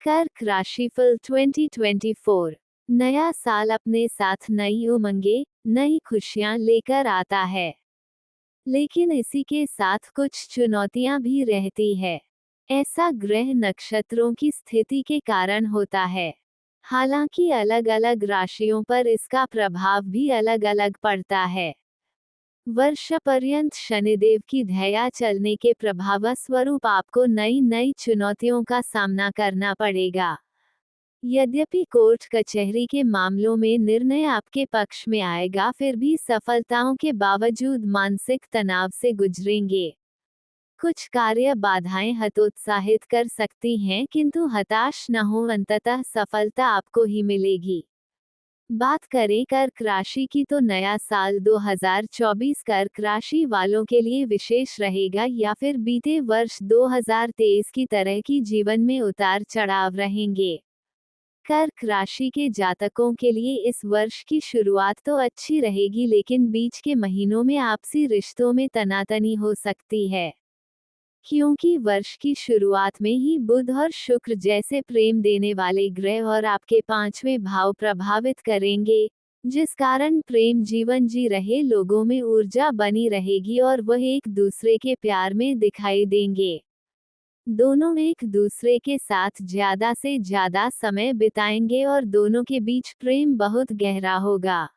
कर्क राशिफल 2024। नया साल अपने साथ नई उमंगे, नई खुशियां लेकर आता है। लेकिन इसी के साथ कुछ चुनौतियां भी रहती है। ऐसा ग्रह नक्षत्रों की स्थिति के कारण होता है। हालांकि अलग अलग राशियों पर इसका प्रभाव भी अलग अलग पड़ता है। वर्षपर्यंत शनिदेव की ढैया चलने के प्रभाव स्वरूप आपको नई नई चुनौतियों का सामना करना पड़ेगा। यद्यपि कोर्ट कचहरी के मामलों में निर्णय आपके पक्ष में आएगा, फिर भी सफलताओं के बावजूद मानसिक तनाव से गुजरेंगे। कुछ कार्य बाधाएं हतोत्साहित कर सकती हैं, किंतु हताश न हो, अंततः सफलता आपको ही मिलेगी। बात करें कर्क राशि की तो नया साल 2024 कर्क राशि वालों के लिए विशेष रहेगा, या फिर बीते वर्ष 2023 की तरह की जीवन में उतार चढ़ाव रहेंगे। कर्क राशि के जातकों के लिए इस वर्ष की शुरुआत तो अच्छी रहेगी, लेकिन बीच के महीनों में आपसी रिश्तों में तनातनी हो सकती है। क्योंकि वर्ष की शुरुआत में ही बुध और शुक्र जैसे प्रेम देने वाले ग्रह और आपके 5वें भाव प्रभावित करेंगे, जिस कारण प्रेम जीवन जी रहे लोगों में ऊर्जा बनी रहेगी और वह एक दूसरे के प्यार में दिखाई देंगे। दोनों एक दूसरे के साथ ज्यादा से ज्यादा समय बिताएंगे और दोनों के बीच प्रेम बहुत गहरा होगा।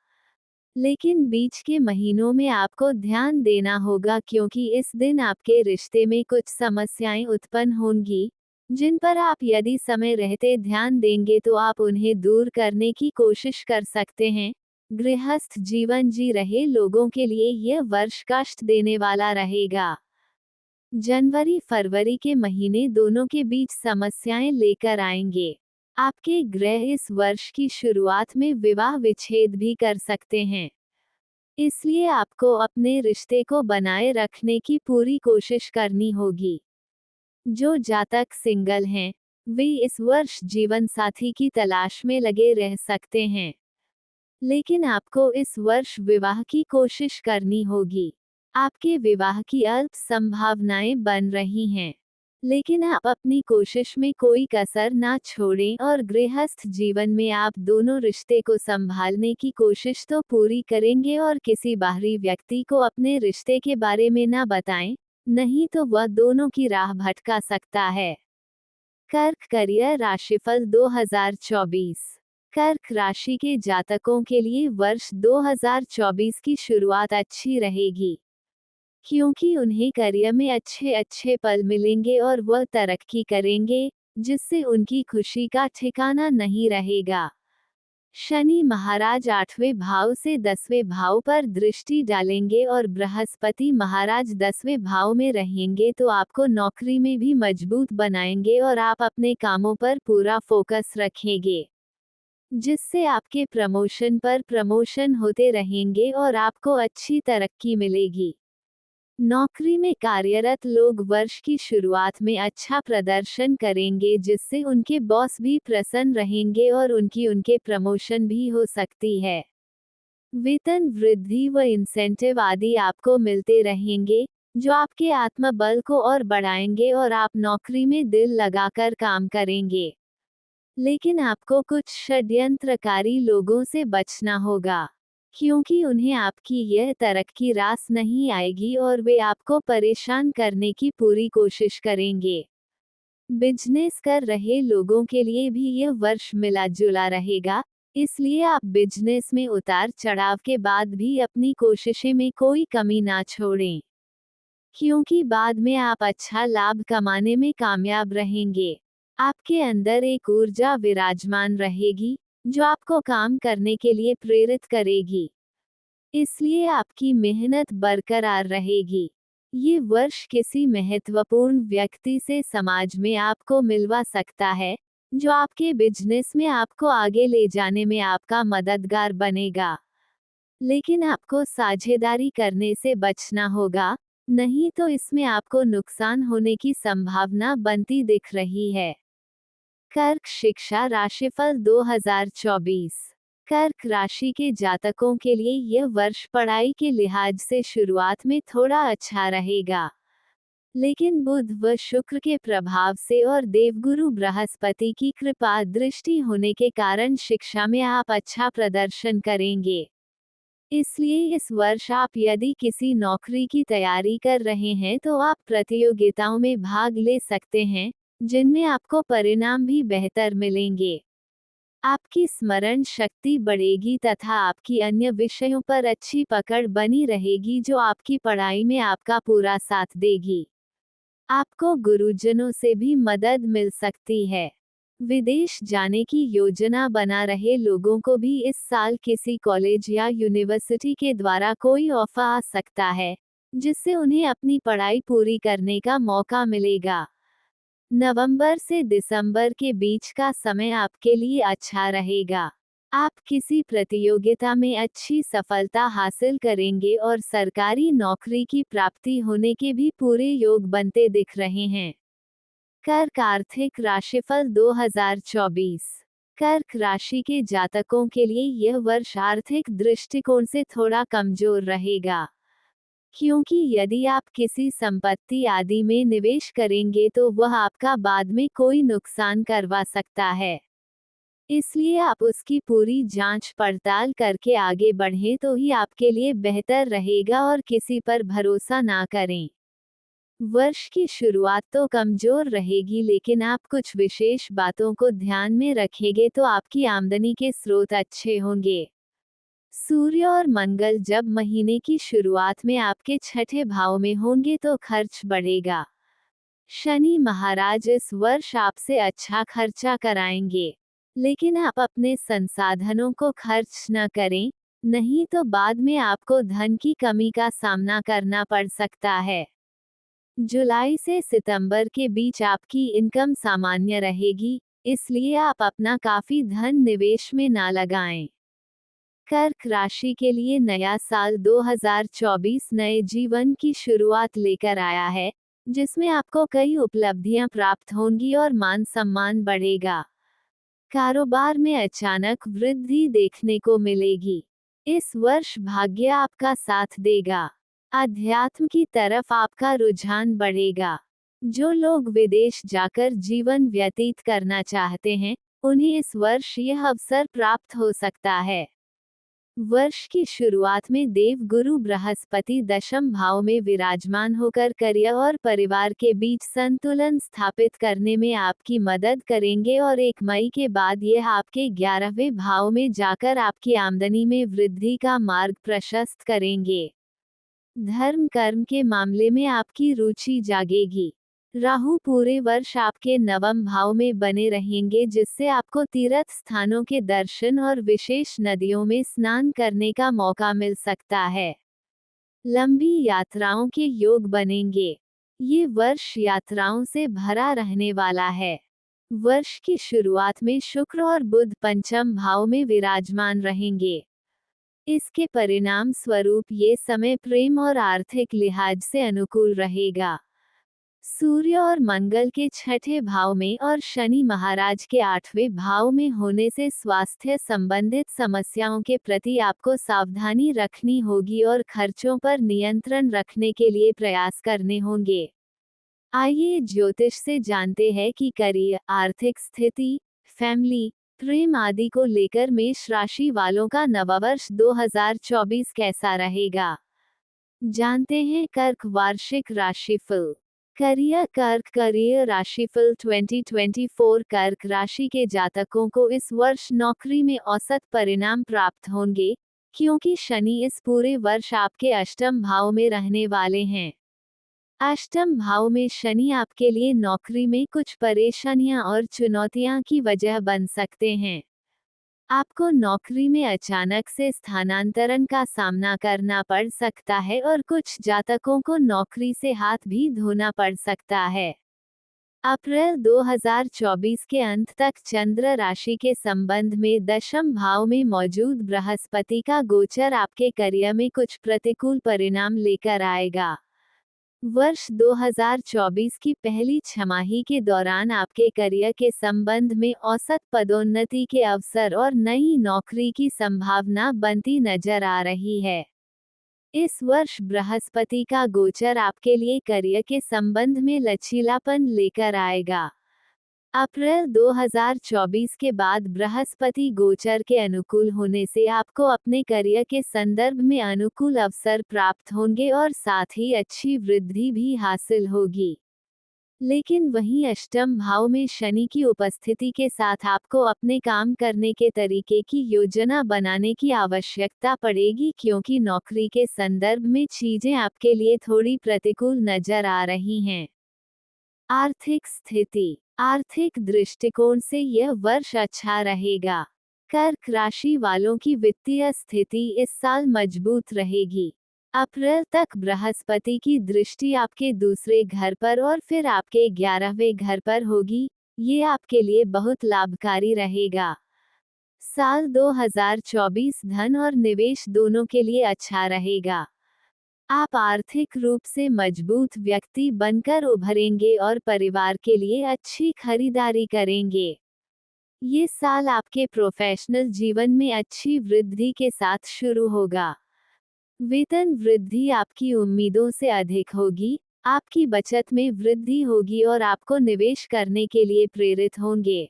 लेकिन बीच के महीनों में आपको ध्यान देना होगा, क्योंकि इस दिन आपके रिश्ते में कुछ समस्याएं उत्पन्न होंगी, जिन पर आप यदि समय रहते ध्यान देंगे तो आप उन्हें दूर करने की कोशिश कर सकते हैं। गृहस्थ जीवन जी रहे लोगों के लिए यह वर्ष कष्ट देने वाला रहेगा। जनवरी फरवरी के महीने दोनों के बीच समस्याएं लेकर आएंगे। आपके ग्रह इस वर्ष की शुरुआत में विवाह विच्छेद भी कर सकते हैं। इसलिए आपको अपने रिश्ते को बनाए रखने की पूरी कोशिश करनी होगी। जो जातक सिंगल हैं, वे इस वर्ष जीवन साथी की तलाश में लगे रह सकते हैं। लेकिन आपको इस वर्ष विवाह की कोशिश करनी होगी। आपके विवाह की अल्प संभावनाएं बन रही हैं, लेकिन आप अपनी कोशिश में कोई कसर ना छोड़ें और गृहस्थ जीवन में आप दोनों रिश्ते को संभालने की कोशिश तो पूरी करेंगे और किसी बाहरी व्यक्ति को अपने रिश्ते के बारे में ना बताएं, नहीं तो वह दोनों की राह भटका सकता है। कर्क करियर राशिफल 2024। कर्क राशि के जातकों के लिए वर्ष 2024 की शुरुआत अच्छी रहेगी, क्योंकि उन्हें करियर में अच्छे अच्छे पल मिलेंगे और वह तरक्की करेंगे, जिससे उनकी खुशी का ठिकाना नहीं रहेगा। शनि महाराज 8वें भाव से 10वें भाव पर दृष्टि डालेंगे और बृहस्पति महाराज 10वें भाव में रहेंगे, तो आपको नौकरी में भी मजबूत बनाएंगे और आप अपने कामों पर पूरा फोकस रखेंगे, जिससे आपके प्रमोशन पर प्रमोशन होते रहेंगे और आपको अच्छी तरक्की मिलेगी। नौकरी में कार्यरत लोग वर्ष की शुरुआत में अच्छा प्रदर्शन करेंगे, जिससे उनके बॉस भी प्रसन्न रहेंगे और उनके प्रमोशन भी हो सकती है। वेतन वृद्धि व इंसेंटिव आदि आपको मिलते रहेंगे, जो आपके आत्मबल को और बढ़ाएंगे और आप नौकरी में दिल लगाकर काम करेंगे। लेकिन आपको कुछ षड्यंत्रकारी लोगों से बचना होगा, क्योंकि उन्हें आपकी यह तरक्की रास नहीं आएगी और वे आपको परेशान करने की पूरी कोशिश करेंगे। बिजनेस कर रहे लोगों के लिए भी यह वर्ष मिला जुला रहेगा, इसलिए आप बिजनेस में उतार चढ़ाव के बाद भी अपनी कोशिशें में कोई कमी ना छोड़ें, क्योंकि बाद में आप अच्छा लाभ कमाने में कामयाब रहेंगे। आपके अंदर एक ऊर्जा विराजमान रहेगी, जो आपको काम करने के लिए प्रेरित करेगी, इसलिए आपकी मेहनत बरकरार रहेगी। ये वर्ष किसी महत्वपूर्ण व्यक्ति से समाज में आपको मिलवा सकता है, जो आपके बिजनेस में आपको आगे ले जाने में आपका मददगार बनेगा। लेकिन आपको साझेदारी करने से बचना होगा, नहीं तो इसमें आपको नुकसान होने की संभावना बनती दिख रही है। कर्क शिक्षा राशिफल 2024। कर्क राशि के जातकों के लिए यह वर्ष पढ़ाई के लिहाज से शुरुआत में थोड़ा अच्छा रहेगा, लेकिन बुध व शुक्र के प्रभाव से और देवगुरु बृहस्पति की कृपा दृष्टि होने के कारण शिक्षा में आप अच्छा प्रदर्शन करेंगे। इसलिए इस वर्ष आप यदि किसी नौकरी की तैयारी कर रहे हैं तो आप प्रतियोगिताओं में भाग ले सकते हैं, जिनमें आपको परिणाम भी बेहतर मिलेंगे। आपकी स्मरण शक्ति बढ़ेगी तथा आपकी अन्य विषयों पर अच्छी पकड़ बनी रहेगी जो आपकी पढ़ाई में आपका पूरा साथ देगी। आपको गुरुजनों से भी मदद मिल सकती है। विदेश जाने की योजना बना रहे लोगों को भी इस साल किसी कॉलेज या यूनिवर्सिटी के द्वारा कोई ऑफर आ सकता है, जिससे उन्हें अपनी पढ़ाई पूरी करने का मौका मिलेगा। नवंबर से दिसंबर के बीच का समय आपके लिए अच्छा रहेगा। आप किसी प्रतियोगिता में अच्छी सफलता हासिल करेंगे और सरकारी नौकरी की प्राप्ति होने के भी पूरे योग बनते दिख रहे हैं। कर्क आर्थिक राशिफल 2024। कर्क राशि के जातकों के लिए यह वर्ष आर्थिक दृष्टिकोण से थोड़ा कमजोर रहेगा, क्योंकि यदि आप किसी संपत्ति आदि में निवेश करेंगे तो वह आपका बाद में कोई नुकसान करवा सकता है। इसलिए आप उसकी पूरी जांच पड़ताल करके आगे बढ़ें तो ही आपके लिए बेहतर रहेगा और किसी पर भरोसा ना करें। वर्ष की शुरुआत तो कमजोर रहेगी, लेकिन आप कुछ विशेष बातों को ध्यान में रखेंगे तो आपकी आमदनी के स्रोत अच्छे होंगे। सूर्य और मंगल जब महीने की शुरुआत में आपके छठे भाव में होंगे तो खर्च बढ़ेगा। शनि महाराज इस वर्ष आपसे अच्छा खर्चा कराएंगे, लेकिन आप अपने संसाधनों को खर्च न करें, नहीं तो बाद में आपको धन की कमी का सामना करना पड़ सकता है। जुलाई से सितंबर के बीच आपकी इनकम सामान्य रहेगी, इसलिए आप अपना काफी धन निवेश में ना लगाएं। कर्क राशि के लिए नया साल 2024 नए जीवन की शुरुआत लेकर आया है, जिसमें आपको कई उपलब्धियां प्राप्त होंगी और मान सम्मान बढ़ेगा। कारोबार में अचानक वृद्धि देखने को मिलेगी। इस वर्ष भाग्य आपका साथ देगा। अध्यात्म की तरफ आपका रुझान बढ़ेगा। जो लोग विदेश जाकर जीवन व्यतीत करना चाहते हैं, उन्हें इस वर्ष यह अवसर प्राप्त हो सकता है। वर्ष की शुरुआत में देव गुरु बृहस्पति दशम भाव में विराजमान होकर करियर और परिवार के बीच संतुलन स्थापित करने में आपकी मदद करेंगे और 1 मई के बाद यह आपके 11वें भाव में जाकर आपकी आमदनी में वृद्धि का मार्ग प्रशस्त करेंगे। धर्म कर्म के मामले में आपकी रुचि जागेगी। राहु पूरे वर्ष आपके 9वें भाव में बने रहेंगे, जिससे आपको तीर्थ स्थानों के दर्शन और विशेष नदियों में स्नान करने का मौका मिल सकता है। लंबी यात्राओं के योग बनेंगे। ये वर्ष यात्राओं से भरा रहने वाला है। वर्ष की शुरुआत में शुक्र और बुध पंचम भाव में विराजमान रहेंगे। इसके परिणाम स्वरूप ये समय प्रेम और आर्थिक लिहाज से अनुकूल रहेगा। सूर्य और मंगल के छठे भाव में और शनि महाराज के 8वें भाव में होने से स्वास्थ्य संबंधित समस्याओं के प्रति आपको सावधानी रखनी होगी और खर्चों पर नियंत्रण रखने के लिए प्रयास करने होंगे। आइए ज्योतिष से जानते हैं कि करियर, आर्थिक स्थिति, फैमिली, प्रेम आदि को लेकर मेष राशि वालों का नववर्ष 2024 कैसा रहेगा। जानते हैं कर्क वार्षिक राशिफल। करियर राशिफल 2024। कर्क राशि के जातकों को इस वर्ष नौकरी में औसत परिणाम प्राप्त होंगे, क्योंकि शनि इस पूरे वर्ष आपके अष्टम भाव में रहने वाले हैं। अष्टम भाव में शनि आपके लिए नौकरी में कुछ परेशानियां और चुनौतियां की वजह बन सकते हैं। आपको नौकरी में अचानक से स्थानांतरण का सामना करना पड़ सकता है और कुछ जातकों को नौकरी से हाथ भी धोना पड़ सकता है। अप्रैल 2024 के अंत तक चंद्र राशि के संबंध में दशम भाव में मौजूद बृहस्पति का गोचर आपके करियर में कुछ प्रतिकूल परिणाम लेकर आएगा। वर्ष 2024 की पहली छमाही के दौरान आपके करियर के संबंध में औसत पदोन्नति के अवसर और नई नौकरी की संभावना बनती नजर आ रही है। इस वर्ष बृहस्पति का गोचर आपके लिए करियर के संबंध में लचीलापन लेकर आएगा। अप्रैल 2024 के बाद बृहस्पति गोचर के अनुकूल होने से आपको अपने करियर के संदर्भ में अनुकूल अवसर प्राप्त होंगे और साथ ही अच्छी वृद्धि भी हासिल होगी। लेकिन वहीं अष्टम भाव में शनि की उपस्थिति के साथ आपको अपने काम करने के तरीके की योजना बनाने की आवश्यकता पड़ेगी, क्योंकि नौकरी के संदर्भ में चीजें आपके लिए थोड़ी प्रतिकूल नजर आ रही हैं। आर्थिक स्थिति। आर्थिक दृष्टिकोण से यह वर्ष अच्छा रहेगा। कर्क राशि वालों की वित्तीय स्थिति इस साल मजबूत रहेगी। अप्रैल तक बृहस्पति की दृष्टि आपके दूसरे घर पर और फिर आपके 11वें घर पर होगी। ये आपके लिए बहुत लाभकारी रहेगा। साल 2024 धन और निवेश दोनों के लिए अच्छा रहेगा। आप आर्थिक रूप से मजबूत व्यक्ति बनकर उभरेंगे और परिवार के लिए अच्छी खरीदारी करेंगे। ये साल आपके प्रोफेशनल जीवन में अच्छी वृद्धि के साथ शुरू होगा। वेतन वृद्धि आपकी उम्मीदों से अधिक होगी, आपकी बचत में वृद्धि होगी और आपको निवेश करने के लिए प्रेरित होंगे।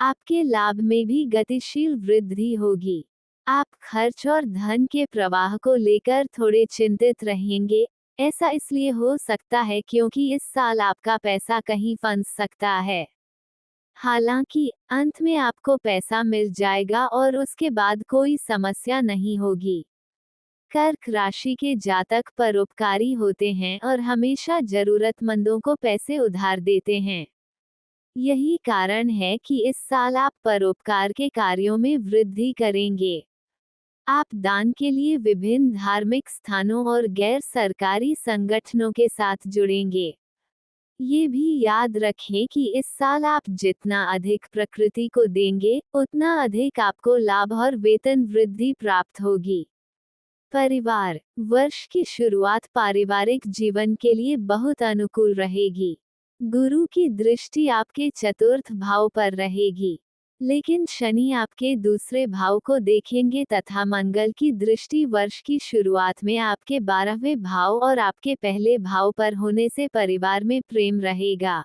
आपके लाभ में भी गतिशील वृद्धि होगी। आप खर्च और धन के प्रवाह को लेकर थोड़े चिंतित रहेंगे। ऐसा इसलिए हो सकता है क्योंकि इस साल आपका पैसा कहीं फंस सकता है। हालांकि अंत में आपको पैसा मिल जाएगा और उसके बाद कोई समस्या नहीं होगी। कर्क राशि के जातक परोपकारी होते हैं और हमेशा जरूरतमंदों को पैसे उधार देते हैं। यही कारण है कि इस साल आप परोपकार के कार्यों में वृद्धि करेंगे। आप दान के लिए विभिन्न धार्मिक स्थानों और गैर सरकारी संगठनों के साथ जुड़ेंगे। ये भी याद रखें कि इस साल आप जितना अधिक प्रकृति को देंगे, उतना अधिक आपको लाभ और वेतन वृद्धि प्राप्त होगी। परिवार। वर्ष की शुरुआत पारिवारिक जीवन के लिए बहुत अनुकूल रहेगी। गुरु की दृष्टि आपके चतुर्थ भाव पर रहेगी, लेकिन शनि आपके दूसरे भाव को देखेंगे तथा मंगल की दृष्टि वर्ष की शुरुआत में आपके 12वें भाव और आपके पहले भाव पर होने से परिवार में प्रेम रहेगा।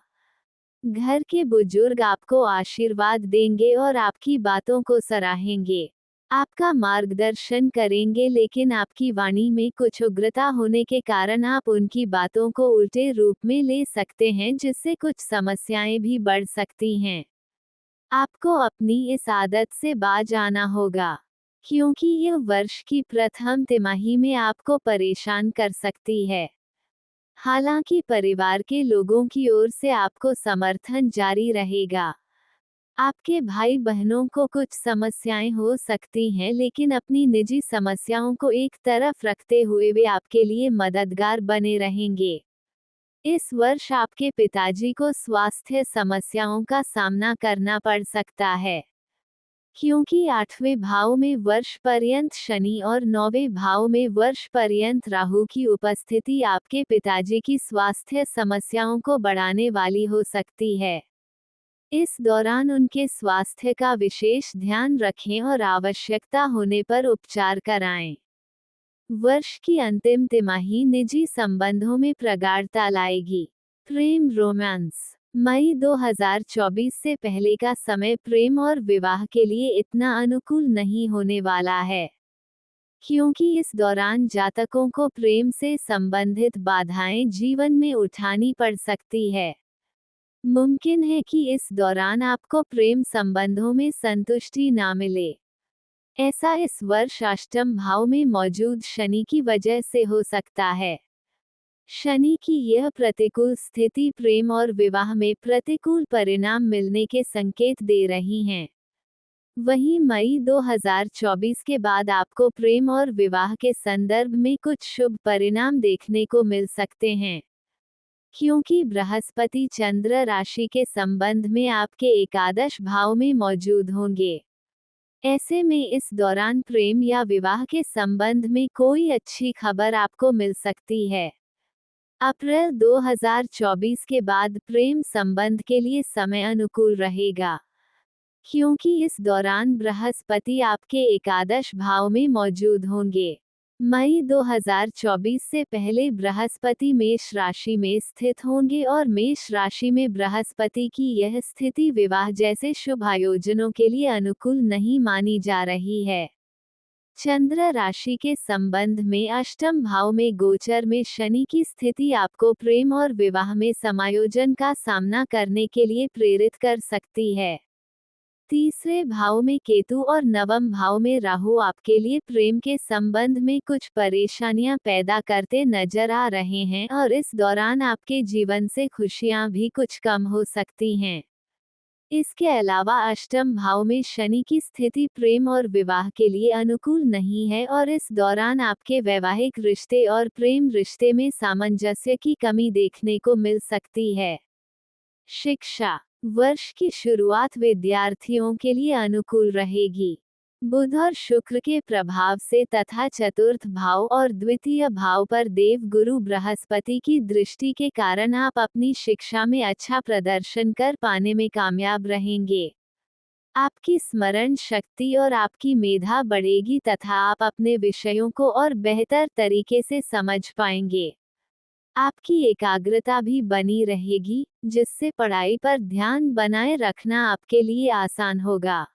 घर के बुजुर्ग आपको आशीर्वाद देंगे और आपकी बातों को सराहेंगे। आपका मार्गदर्शन करेंगे, लेकिन आपकी वाणी में कुछ उग्रता होने के कारण आप उनकी बातों को उल्टे रूप में ले सकते हैं, जिससे कुछ समस्याएं भी बढ़ सकती हैं। आपको अपनी इस आदत से बाज आना होगा, क्योंकि यह वर्ष की प्रथम तिमाही में आपको परेशान कर सकती है। हालांकि परिवार के लोगों की ओर से आपको समर्थन जारी रहेगा। आपके भाई बहनों को कुछ समस्याएं हो सकती हैं, लेकिन अपनी निजी समस्याओं को एक तरफ रखते हुए वे आपके लिए मददगार बने रहेंगे। इस वर्ष आपके पिताजी को स्वास्थ्य समस्याओं का सामना करना पड़ सकता है, क्योंकि 8वें भाव में वर्ष पर्यंत शनि और 9वें भाव में वर्ष पर्यंत राहु की उपस्थिति आपके पिताजी की स्वास्थ्य समस्याओं को बढ़ाने वाली हो सकती है। इस दौरान उनके स्वास्थ्य का विशेष ध्यान रखें और आवश्यकता होने पर उपचार कराएं। वर्ष की अंतिम तिमाही निजी संबंधों में प्रगाढ़ता लाएगी। प्रेम रोमांस। मई 2024 से पहले का समय प्रेम और विवाह के लिए इतना अनुकूल नहीं होने वाला है, क्योंकि इस दौरान जातकों को प्रेम से संबंधित बाधाएं जीवन में उठानी पड़ सकती है। मुमकिन है कि इस दौरान आपको प्रेम संबंधों में संतुष्टि ना मिले। ऐसा इस वर्ष अष्टम भाव में मौजूद शनि की वजह से हो सकता है। शनि की यह प्रतिकूल स्थिति प्रेम और विवाह में प्रतिकूल परिणाम मिलने के संकेत दे रही हैं। वहीं मई 2024 के बाद आपको प्रेम और विवाह के संदर्भ में कुछ शुभ परिणाम देखने को मिल सकते हैं, क्योंकि बृहस्पति चंद्र राशि के संबंध में आपके एकादश भाव में मौजूद होंगे। ऐसे में इस दौरान प्रेम या विवाह के संबंध में कोई अच्छी खबर आपको मिल सकती है। अप्रैल 2024 के बाद प्रेम संबंध के लिए समय अनुकूल रहेगा, क्योंकि इस दौरान बृहस्पति आपके एकादश भाव में मौजूद होंगे। मई 2024 से पहले बृहस्पति मेष राशि में स्थित होंगे और मेष राशि में बृहस्पति की यह स्थिति विवाह जैसे शुभ आयोजनों के लिए अनुकूल नहीं मानी जा रही है। चंद्र राशि के संबंध में अष्टम भाव में गोचर में शनि की स्थिति आपको प्रेम और विवाह में समायोजन का सामना करने के लिए प्रेरित कर सकती है। तीसरे भाव में केतु और नवम भाव में राहु आपके लिए प्रेम के संबंध में कुछ परेशानियां पैदा करते नजर आ रहे हैं और इस दौरान आपके जीवन से खुशियां भी कुछ कम हो सकती हैं। इसके अलावा अष्टम भाव में शनि की स्थिति प्रेम और विवाह के लिए अनुकूल नहीं है और इस दौरान आपके वैवाहिक रिश्ते और प्रेम रिश्ते में सामंजस्य की कमी देखने को मिल सकती है। शिक्षा वर्ष की शुरुआत विद्यार्थियों के लिए अनुकूल रहेगी। बुध और शुक्र के प्रभाव से तथा चतुर्थ भाव और द्वितीय भाव पर देव गुरु बृहस्पति की दृष्टि के कारण आप अपनी शिक्षा में अच्छा प्रदर्शन कर पाने में कामयाब रहेंगे। आपकी स्मरण शक्ति और आपकी मेधा बढ़ेगी तथा आप अपने विषयों को और बेहतर तरीके से समझ पाएंगे। आपकी एकाग्रता भी बनी रहेगी, जिससे पढ़ाई पर ध्यान बनाए रखना आपके लिए आसान होगा।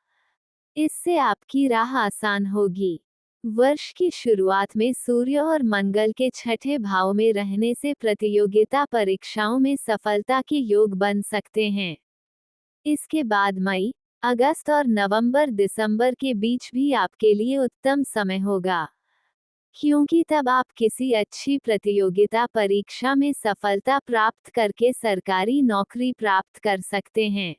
इससे आपकी राह आसान होगी। वर्ष की शुरुआत में सूर्य और मंगल के छठे भाव में रहने से प्रतियोगिता परीक्षाओं में सफलता के योग बन सकते हैं। इसके बाद मई, अगस्त और नवंबर-दिसंबर के बीच भी आपके लिए उत्तम समय होगा, क्योंकि तब आप किसी अच्छी प्रतियोगिता परीक्षा में सफलता प्राप्त करके सरकारी नौकरी प्राप्त कर सकते हैं।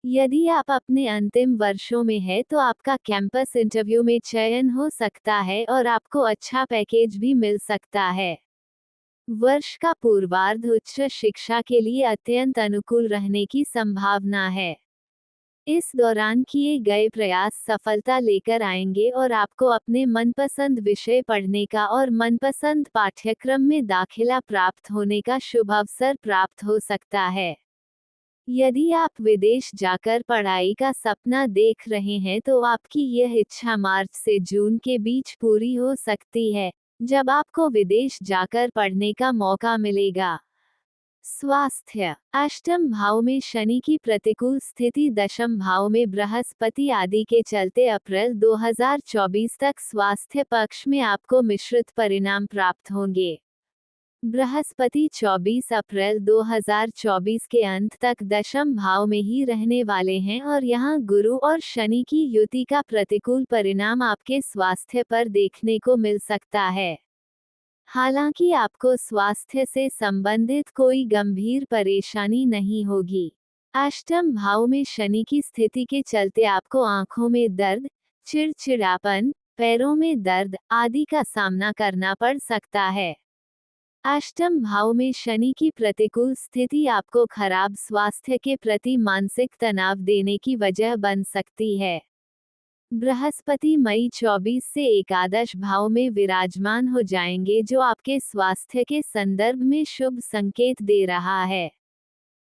यदि आप अपने अंतिम वर्षों में हैं तो आपका कैंपस इंटरव्यू में चयन हो सकता है और आपको अच्छा पैकेज भी मिल सकता है। वर्ष का पूर्वार्ध उच्च शिक्षा के लिए अत्यंत अनुकूल रहने की संभावना है। इस दौरान किए गए प्रयास सफलता लेकर आएंगे और आपको अपने मनपसंद विषय पढ़ने का और मनपसंद पाठ्यक्रम में दाखिला प्राप्त होने का शुभ अवसर प्राप्त हो सकता है। यदि आप विदेश जाकर पढ़ाई का सपना देख रहे हैं तो आपकी यह इच्छा मार्च से जून के बीच पूरी हो सकती है, जब आपको विदेश जाकर पढ़ने का मौका मिलेगा। स्वास्थ्य अष्टम भाव में शनि की प्रतिकूल स्थिति, दशम भाव में बृहस्पति आदि के चलते अप्रैल 2024 तक स्वास्थ्य पक्ष में आपको मिश्रित परिणाम प्राप्त होंगे। बृहस्पति 24 अप्रैल 2024 के अंत तक दशम भाव में ही रहने वाले हैं और यहाँ गुरु और शनि की युति का प्रतिकूल परिणाम आपके स्वास्थ्य पर देखने को मिल सकता है। हालांकि आपको स्वास्थ्य से संबंधित कोई गंभीर परेशानी नहीं होगी। अष्टम भाव में शनि की स्थिति के चलते आपको आंखों में दर्द, चिड़चिड़ापन, पैरों में दर्द आदि का सामना करना पड़ सकता है। अष्टम भाव में शनि की प्रतिकूल स्थिति आपको खराब स्वास्थ्य के प्रति मानसिक तनाव देने की वजह बन सकती है। बृहस्पति मई 24 से एकादश भाव में विराजमान हो जाएंगे, जो आपके स्वास्थ्य के संदर्भ में शुभ संकेत दे रहा है।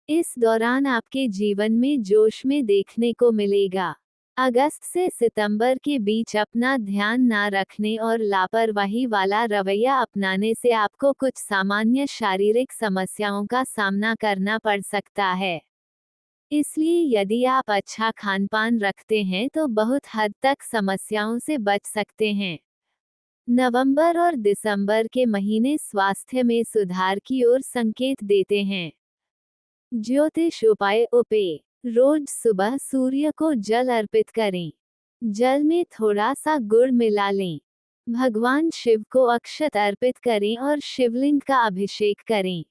इस दौरान आपके जीवन में जोश में देखने को मिलेगा। अगस्त से सितंबर के बीच अपना ध्यान न रखने और लापरवाही वाला रवैया अपनाने से आपको कुछ सामान्य शारीरिक समस्याओं का सामना करना पड़ सकता है। इसलिए यदि आप अच्छा खानपान रखते हैं तो बहुत हद तक समस्याओं से बच सकते हैं। नवंबर और दिसंबर के महीने स्वास्थ्य में सुधार की ओर संकेत देते हैं। ज्योतिष उपाय रोज सुबह सूर्य को जल अर्पित करें। जल में थोड़ा सा गुड़ मिला लें। भगवान शिव को अक्षत अर्पित करें और शिवलिंग का अभिषेक करें।